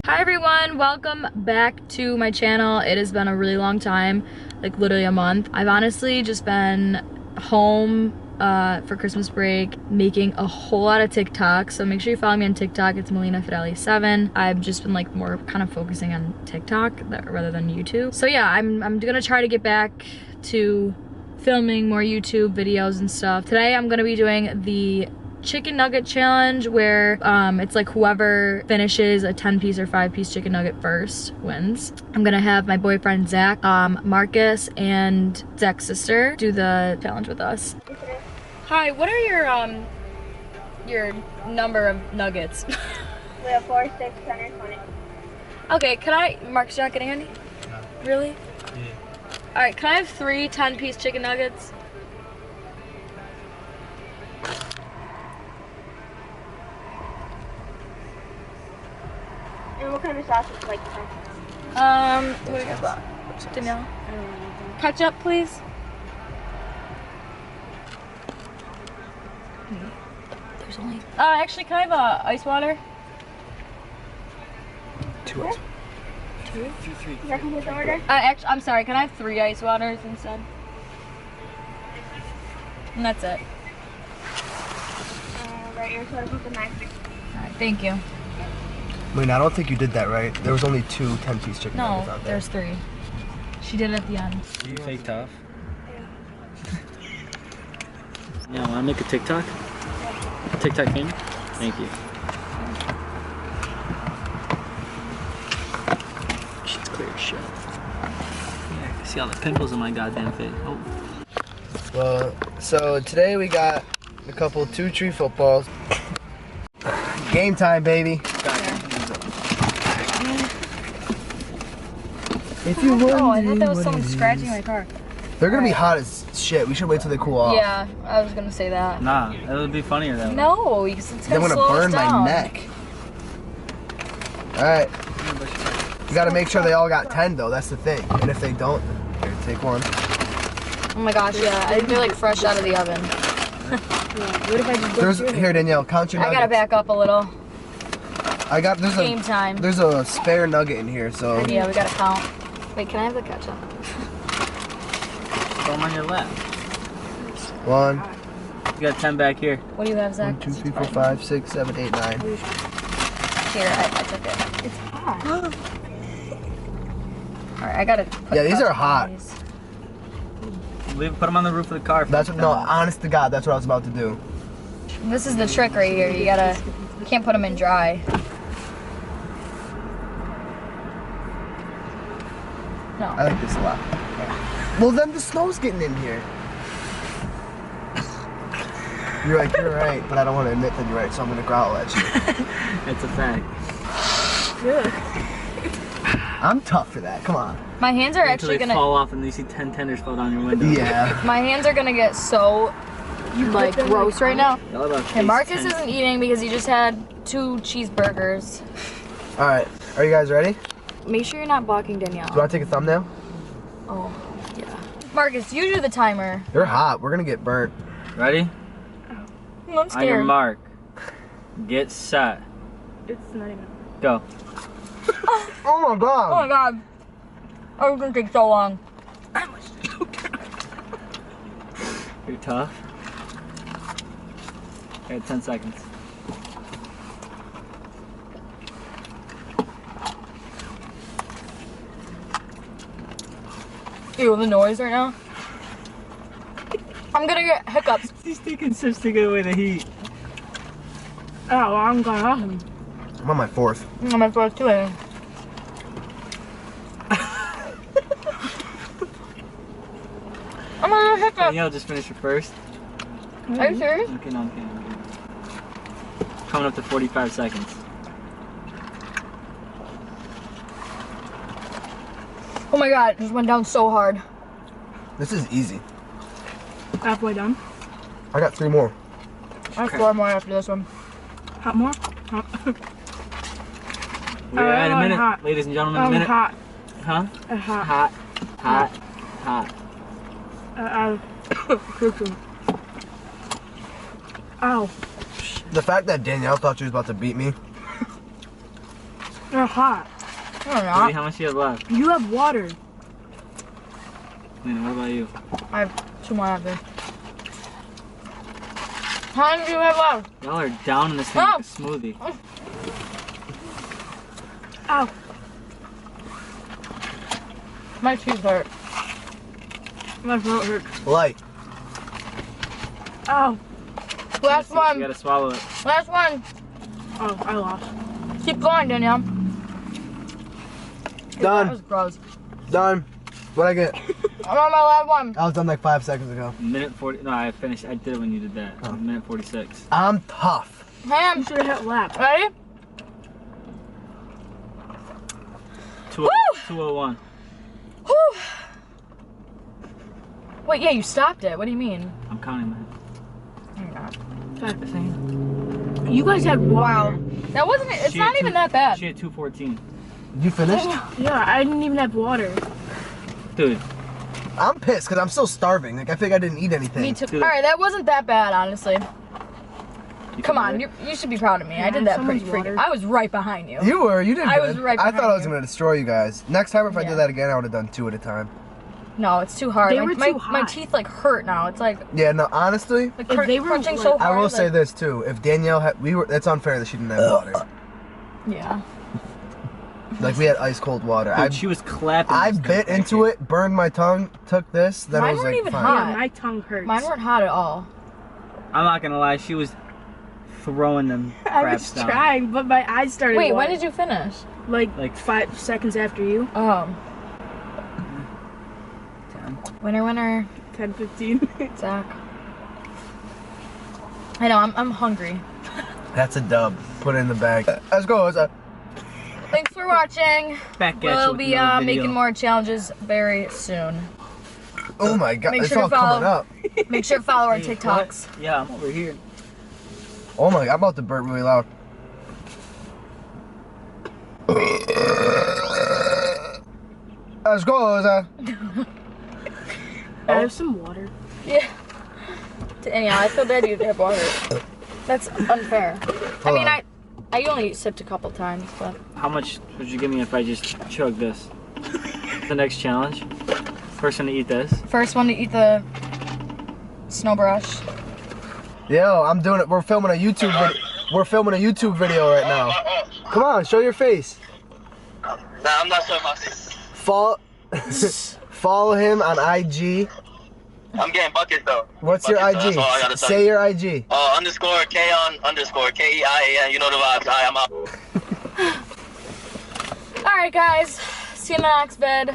Hi everyone, welcome back to my channel. It has been a really long time, like literally a month. I've honestly just been home for Christmas break, making a whole lot of TikToks. So make sure you follow me on TikTok. It's Melinafedele 7. I've just been like more kind of focusing on TikTok rather than YouTube. So yeah, I'm gonna try to get back to filming more YouTube videos and stuff. Today I'm gonna be doing the chicken nugget challenge where it's like whoever finishes a 10-piece or 5-piece chicken nugget first wins. I'm gonna have my boyfriend Zach, Marcus, and Zach's sister do the challenge with us. Hi, what are your number of nuggets? We have 4, 6, 10, or 20. Okay, can I, Marcus, you're not getting any? No. Really? Yeah. Alright, can I have 3 10-piece chicken nuggets? And what kind of sauce would you like to try? What do you got? Danielle? I don't know anything. Ketchup, please. There's only. Actually, can I have ice water? 2 ice. 2? 3. Is that complete the order? Actually, I'm sorry. Can I have 3 ice waters instead? And that's it. Right, your total is 9. Alright, thank you. Melina, I don't think you did that right. There was only 2 10-piece chicken nuggets No, out there. there's 3. She did it at the end. You fake tough? Yeah, wanna make a TikTok? A TikTok king? Thank you. Shit's clear as shit. Yeah, I can see all the pimples in my goddamn face. Oh. Well, so today we got a couple 2-tree footballs. Game time, baby. If you Oh, I thought that was someone scratching my car. They're gonna be hot as shit. We should wait till they cool off. Yeah, I was gonna say that. Nah, it'll be funnier that way. No, because it's They're gonna gonna slow burn us down. my neck. Alright. You gotta make sure they all got 10 though, that's the thing. And if they don't, here, take one. Oh my gosh, yeah, they're like fresh out of the oven. What if I just Here, Danielle, count your I nuggets. gotta back up a little. There's Game time. There's a spare nugget in here, so. Yeah, we gotta count. Wait, can I have the ketchup? Throw them on your lap. 1, You got 10 back here. What do you have, Zach? 1, 2, 3, 4, 5, 6, 7, 8, 9. Here, I took it. It's hot. Alright, I gotta put Yeah, these ketchup are on hot. these. Put them on the roof of the car. That's what, no, honest to God, that's what I was about to do. This is the trick right here. You can't put them in dry. No. I like this a lot. Well, then the snow's getting in here. You're right, but I don't want to admit that you're right, so I'm gonna growl at you. It's a fact. I'm tough for that. Come on. My hands are Until actually they gonna. fall off and you see 10 tenders fall down your window. Yeah. My hands are gonna get so like gross right now. Y'all about to And Marcus taste 10. isn't eating because he just had 2 cheeseburgers. All right. Are you guys ready? Make sure you're not blocking Do Danielle. you want to take a thumbnail? Oh, yeah. Marcus, you do the timer. You're hot. We're gonna get burnt. Ready? I'm On your scared. mark. Get set. It's not even. Go. Oh my god. Oh my god. Oh, it's gonna take so long. You're tough. Okay, 10 seconds. Ew, the noise right now. I'm gonna get hiccups. He's taking sips to get away the heat. Oh, well, I'm gonna. I'm on my 4th. I'm my first 2 in. I'm gonna get hiccups. Danielle just finished your first. Are you serious? Okay, no, okay. Coming up to 45 seconds. Oh my god, it just went down so hard. This is easy. Halfway done. I got 3 more. I have 4 more after this one. Hot more? Hot. We're at a minute, hot. ladies and gentlemen, a minute. Hot. Huh? Hot. Hot. Hot. Hot. Ow. Ow. The fact that Danielle thought she was about to beat me. They're hot. They're Wait, not. how much do you have left? You have water. Melina, what about you? I have 2 more after. How many do you have left? Y'all are down in this thing Oh. like a smoothie. Ow. My teeth hurt. My throat hurts. Light. Ow. Last You one. gotta swallow it. Last one. Oh, I lost. Keep going, Danielle. That Done. was gross. Done. What'd I get? I'm on my last one. I was done like 5 seconds ago. Minute 40. No, I finished. I did it when you did that. Oh. Minute 46. I'm tough. You Ham. should have hit lap. Ready? 201. Whew. Wait, yeah, you stopped it. What do you mean? I'm counting that. Oh my God. Practicing. You guys had water. Wow. That wasn't. It's She not had even that bad. She had 214. You finished? Yeah, I didn't even have water. Dude, I'm pissed because I'm still starving. Like I think I didn't eat anything. Me too. Dude. All right, that wasn't that bad, honestly. you Come can on, do it? you should be proud of me. I Yeah, did that someone's pretty freaking. water. I was right behind you. You were. You did I good. was right I thought behind I was you. gonna destroy you guys. Next time if I Yeah. did that again, I would have done 2 at a time. No, it's too hard. They my, were my, too my hot. teeth like hurt now. It's like Yeah. No. Honestly, like If they were, crunching like- so hard. I will say like- this too. If Danielle had, it's unfair that she didn't have water. Yeah. Like we had ice cold water. Dude, she was clapping. I this bit thing into back it, burned my tongue, took this, then Mine I was weren't like, even fine. hot. Yeah, my tongue hurts. Mine weren't hot at all. here. I'm not gonna lie, she was throwing them I craps was down. trying, but my eyes started Wait, when watering. did you finish? Like 5 seconds after you. Oh. 10. Winner, 10, 15. Zach. I know. I'm hungry. That's a dub. Put it in the bag. Let's go. Thanks for watching. Back at you We'll with be another video. making more challenges very soon. Oh my god, Make it's sure to all coming follow. up. Make sure to follow our Hey, TikToks. what? Yeah, I'm over here. Oh my god, I'm about to burp really loud. Let's go. I have some water. Yeah. Anyhow, I feel bad you have water. That's unfair. I mean, on. I only sipped a couple times, but How much would you give me if I just chug this? The next challenge. Person to eat this. first one to eat the snow brush. Yo, I'm doing it. We're filming a YouTube video. We're filming a YouTube video right now. Come on, show your face. Nah, I'm not showing my face. Follow him on IG. I'm getting buckets though. What's your Buckets, IG? though. That's all I gotta tell Say you. your IG. Underscore K on underscore KEIAN. You know the vibes. Alright, I'm out. All right, guys. See you in the next vid.